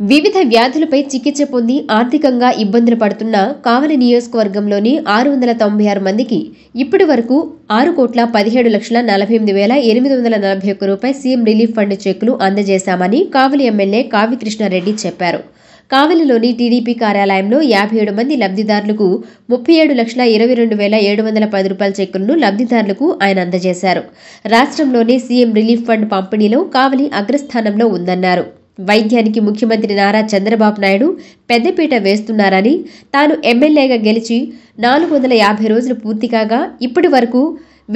వివిధ వ్యాధులపై చికిత్స పొంది ఆర్థికంగా ఇబ్బందులు పడుతున్న కావలి నియోజకవర్గంలోని 696 మందికి ఇప్పటి వరకు 6,17,48,841 రూపాయల సీఎం రిలీఫ్ ఫండ్ చెక్కులు అందజేశామని కావలి ఎమ్మెల్యే కావి కృష్ణారెడ్డి చెప్పారు. కావలిలోని టీడీపీ కార్యాలయంలో 57 మంది లబ్ధిదారులకు 37,22,710 రూపాయల చెక్కులను లబ్ధిదారులకు ఆయన అందజేశారు. రాష్ట్రంలోనే సీఎం రిలీఫ్ ఫండ్ పంపిణీలో కావలి అగ్రస్థానంలో ఉందన్నారు. వైద్యానికి ముఖ్యమంత్రి నారా చంద్రబాబు నాయుడు పెద్దపీట వేస్తున్నారని, తాను ఎమ్మెల్యేగా గెలిచి 450 రోజులు పూర్తి కాగా ఇప్పటి వరకు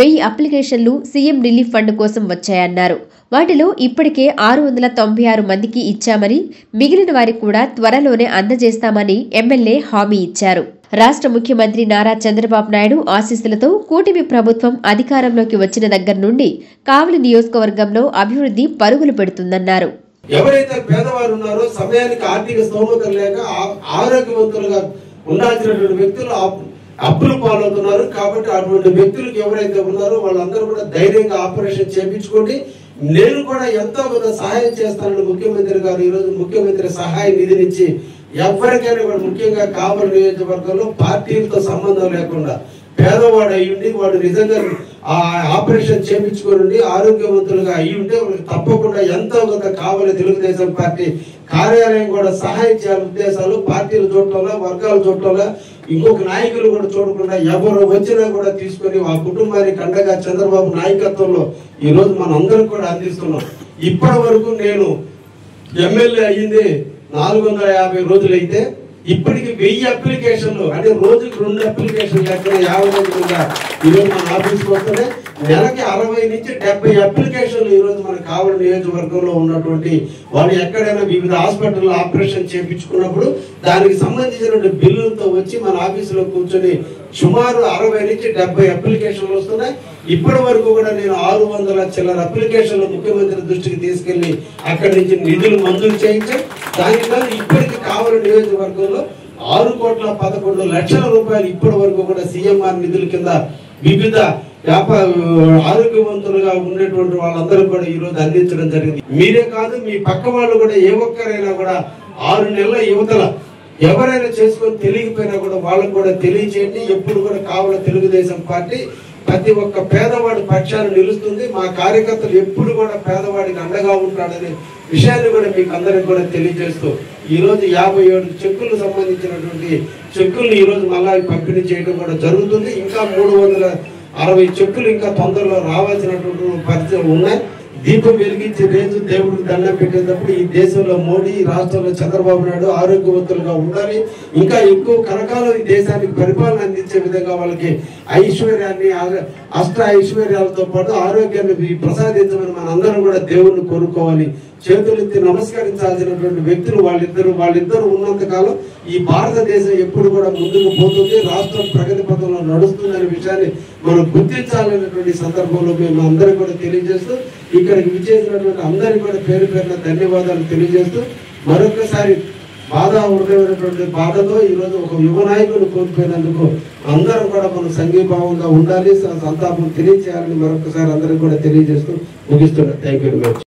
1000 అప్లికేషన్లు సీఎం రిలీఫ్ ఫండ్ కోసం వచ్చాయన్నారు. వాటిలో ఇప్పటికే 696 మందికి ఇచ్చామని, మిగిలిన వారికి కూడా త్వరలోనే అందజేస్తామని ఎమ్మెల్యే హామీ ఇచ్చారు. రాష్ట్ర ముఖ్యమంత్రి నారా చంద్రబాబు నాయుడు ఆశీస్సులతో కూటమి ప్రభుత్వం అధికారంలోకి వచ్చిన దగ్గర నుండి కావలి నియోజకవర్గంలో అభివృద్ధి పరుగులు పెడుతుందన్నారు. ఎవరైతే పేదవారు ఉన్నారో, సమయానికి ఆర్థిక స్తోమత లేక ఆరోగ్యవంతులుగా ఉండాల్సినటువంటి వ్యక్తులు అప్పులు పాలవుతున్నారు. కాబట్టి అటువంటి వ్యక్తులకు ఎవరైతే ఉన్నారో వాళ్ళందరూ కూడా ధైర్యంగా ఆపరేషన్ చేయించుకోండి. నేను కూడా ఎంతో కొంత సహాయం చేస్తానని ముఖ్యమంత్రి గారు ఈరోజు ముఖ్యమంత్రి సహాయ నిధినిచ్చి ఎవరికైనా కూడా, ముఖ్యంగా కావలి నియోజకవర్గంలో పార్టీలతో సంబంధం లేకుండా పేదవాడు అయ్యుండి వాడు నిజంగా ఆ ఆపరేషన్ చేయించుకోనండి ఆరోగ్యవంతులుగా అయ్యుంటే వాళ్ళకి తప్పకుండా ఎంతో కొంత కావలి తెలుగుదేశం పార్టీ కార్యాలయం కూడా సహాయం చేయాలని ఉద్దేశాలు పార్టీలు చూడటంలో, వర్గాలు చూడటంలో, ఇంకొక నాయకులు కూడా చూడకుండా ఎవరు వచ్చినా కూడా తీసుకొని ఆ కుటుంబానికి అండగా చంద్రబాబు నాయకత్వంలో ఈ రోజు మనం అందరం కూడా అందిస్తున్నాం. ఇప్పటి వరకు నేను ఎమ్మెల్యే అయ్యింది 450 రోజులు అయితే ఇప్పటికి 1000 అప్లికేషన్లు, అంటే రోజుకి 2 అప్లికేషన్లు ఎక్కడ 50 మందిగా ఈరోజు మన ఆఫీస్కి వస్తున్నాయి. నెలకి 60 నుంచి 70 అప్లికేషన్లు ఈరోజు మన కావలి నియోజకవర్గంలో ఉన్నటువంటి వాళ్ళు ఎక్కడైనా వివిధ హాస్పిటల్లో ఆపరేషన్ చేయించుకున్నప్పుడు దానికి సంబంధించినటువంటి బిల్లులతో వచ్చి మన ఆఫీసులో కూర్చొని సుమారు 60 నుంచి 70 అప్లికేషన్లు వస్తున్నాయి. ఇప్పటి వరకు కూడా నేను 600 చిల్లర అప్లికేషన్లు ముఖ్యమంత్రి దృష్టికి తీసుకెళ్లి అక్కడి నుంచి నిధులు మంజూరు చేయించాం. దానిలో ఇప్పటికి కావలి నియోజకవర్గంలో 6,11,00,000 రూపాయలు ఇప్పటి వరకు కూడా సీఎంఆర్ నిధుల కింద వివిధ ఆరోగ్యవంతులుగా ఉన్నటువంటి వాళ్ళందరూ కూడా ఈ రోజు అందించడం జరిగింది. మీరే కాదు, మీ పక్క వాళ్ళు కూడా ఏ ఒక్కరైనా కూడా 6 నెలల యువతల ఎవరైనా చేసుకొని తెలియకపోయినా కూడా వాళ్ళకు కూడా తెలియచేయండి. ఎప్పుడు కూడా కావలి తెలుగుదేశం పార్టీ ప్రతి ఒక్క పేదవాడి పక్షాన్ని నిలుస్తుంది. మా కార్యకర్తలు ఎప్పుడు కూడా పేదవాడికి అండగా ఉంటాడనే విషయాన్ని కూడా మీకు అందరికి కూడా తెలియజేస్తూ ఈ రోజు 57 చెక్కులకు సంబంధించినటువంటి చెక్కులు ఈ రోజు మళ్ళా పంపిణీ చేయడం కూడా జరుగుతుంది. ఇంకా 360 చెక్కులు ఇంకా తొందరలో రావాల్సినటువంటి పరిస్థితులు ఉన్నాయి. దీపం వెలిగించే రోజు దేవుడికి దండం పెట్టేటప్పుడు ఈ దేశంలో మోడీ, రాష్ట్రంలో చంద్రబాబు నాయుడు ఆరోగ్యవంతులుగా ఉండాలి. ఇంకా ఎక్కువ కనకాలం ఈ దేశానికి పరిపాలన అందించే విధంగా వాళ్ళకి ఐశ్వర్యాన్ని, అష్ట ఐశ్వర్యాలతో పాటు ఆరోగ్యాన్ని ప్రసాదించమని మన అందరం కూడా దేవుణ్ణి కోరుకోవాలి. చేతులెత్తి నమస్కరించాల్సినటువంటి వ్యక్తులు వాళ్ళిద్దరు ఉన్నంత కాలం ఈ భారతదేశం ఎప్పుడు కూడా ముందుకు పోతుంది, రాష్ట్రం ప్రగతి పథంలో నడుస్తుందనే విషయాన్ని మనం గుర్తించాలనేటువంటి సందర్భంలో మేము అందరం కూడా తెలియజేస్తూ ఇక్కడికి విచ్చేసినటువంటి అందరికీ కూడా పేరు పేరున ధన్యవాదాలు తెలియజేస్తూ మరొకసారి హృదయమైనటువంటి బాధతో ఈరోజు ఒక యువ నాయకుడు కోల్పోయినందుకు అందరం కూడా మనం సంఘీభావంగా ఉండాలి, సంతాపం తెలియజేయాలని మరొకసారి అందరికీ కూడా తెలియజేస్తూ ముగిస్తున్నాం. Thank you very much.